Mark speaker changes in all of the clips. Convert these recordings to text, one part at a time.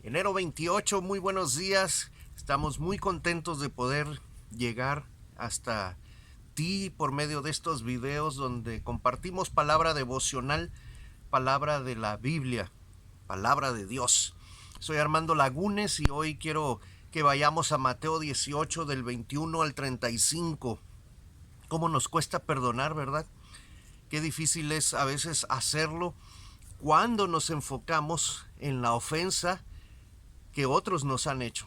Speaker 1: Enero 28, muy buenos días. Estamos muy contentos de poder llegar hasta ti por medio de estos videos donde compartimos palabra devocional, palabra de la Biblia, palabra de Dios. Soy Armando Lagunes y hoy quiero que vayamos a Mateo 18 del 21 al 35. ¿Cómo nos cuesta perdonar, verdad? Qué difícil es a veces hacerlo cuando nos enfocamos en la ofensa que otros nos han hecho.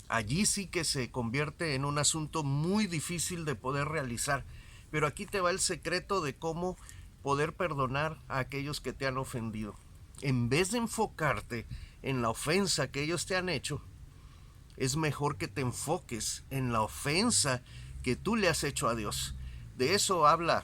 Speaker 1: Allí sí que se convierte en un asunto muy difícil de poder realizar. Pero aquí te va el secreto de cómo poder perdonar a aquellos que te han ofendido. En vez de enfocarte en la ofensa que ellos te han hecho, es mejor que te enfoques en la ofensa que tú le has hecho a Dios. De eso habla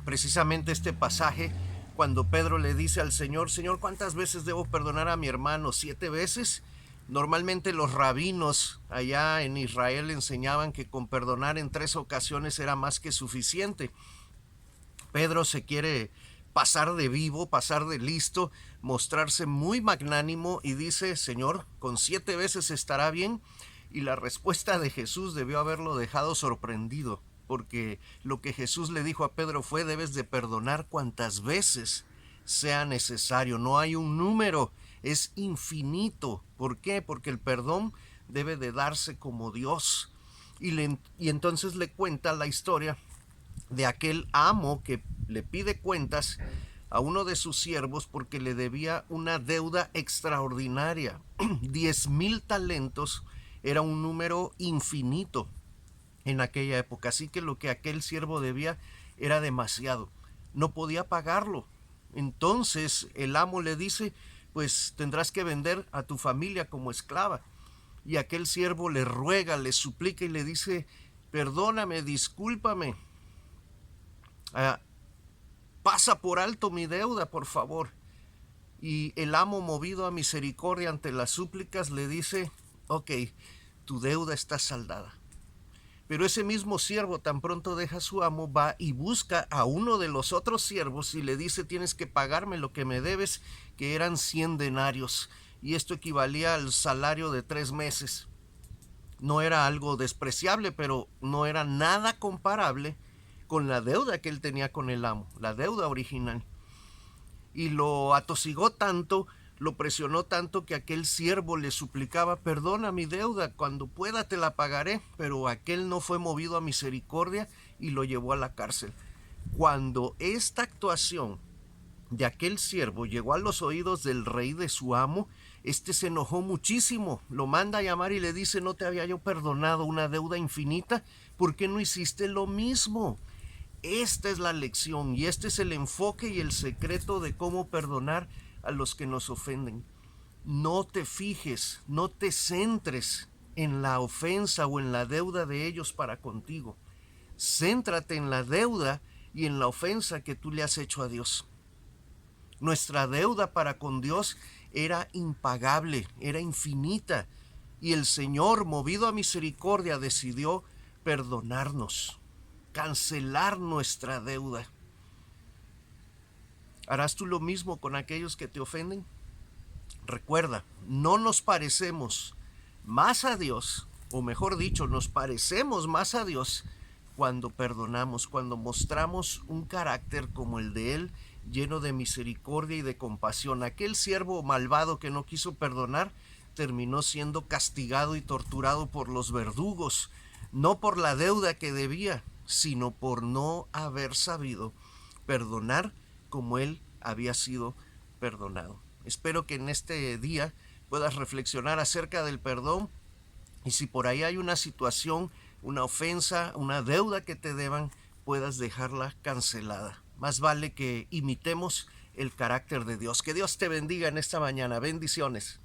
Speaker 1: precisamente este pasaje cuando Pedro le dice al Señor: Señor, ¿cuántas veces debo perdonar a mi hermano? ¿7 veces? Normalmente los rabinos allá en Israel enseñaban que con perdonar en 3 ocasiones era más que suficiente. Pedro se quiere pasar de vivo, pasar de listo, mostrarse muy magnánimo y dice: Señor, ¿con 7 veces estará bien? Y la respuesta de Jesús debió haberlo dejado sorprendido, porque lo que Jesús le dijo a Pedro fue: debes de perdonar cuantas veces sea necesario. No hay un número, es infinito. ¿Por qué? Porque el perdón debe de darse como Dios. Y entonces le cuenta la historia de aquel amo que le pide cuentas a uno de sus siervos porque le debía una deuda extraordinaria. 10,000 talentos era un número infinito en aquella época, así que lo que aquel siervo debía era demasiado, no podía pagarlo. Entonces el amo le dice: pues tendrás que vender a tu familia como esclava. Y aquel siervo le ruega, le suplica y le dice: perdóname, discúlpame, ah, pasa por alto mi deuda, por favor. Y el amo, movido a misericordia ante las súplicas, le dice: ok, tu deuda está saldada. Pero ese mismo siervo, tan pronto deja a su amo, va y busca a uno de los otros siervos y le dice: tienes que pagarme lo que me debes, que eran 100 denarios. Y esto equivalía al salario de 3 meses. No era algo despreciable, pero no era nada comparable con la deuda que él tenía con el amo, la deuda original. Y lo atosigó tanto, lo presionó tanto, que aquel siervo le suplicaba: perdona mi deuda, cuando pueda te la pagaré. Pero aquel no fue movido a misericordia y lo llevó a la cárcel. Cuando esta actuación de aquel siervo llegó a los oídos del rey, de su amo, este se enojó muchísimo, lo manda a llamar y le dice: ¿no te había yo perdonado una deuda infinita? ¿Por qué no hiciste lo mismo? Esta es la lección y este es el enfoque y el secreto de cómo perdonar a los que nos ofenden. No te fijes, no te centres en la ofensa o en la deuda de ellos para contigo. Céntrate en la deuda y en la ofensa que tú le has hecho a Dios. Nuestra deuda para con Dios era impagable, era infinita, y el Señor, movido a misericordia, decidió perdonarnos, cancelar nuestra deuda. ¿Harás tú lo mismo con aquellos que te ofenden? Recuerda, no nos parecemos más a Dios, o mejor dicho, nos parecemos más a Dios cuando perdonamos, cuando mostramos un carácter como el de Él, lleno de misericordia y de compasión. Aquel siervo malvado que no quiso perdonar terminó siendo castigado y torturado por los verdugos, no por la deuda que debía, sino por no haber sabido perdonar como él había sido perdonado. Espero que en este día puedas reflexionar acerca del perdón, y si por ahí hay una situación, una ofensa, una deuda que te deban, puedas dejarla cancelada. Más vale que imitemos el carácter de Dios. Que Dios te bendiga en esta mañana. Bendiciones.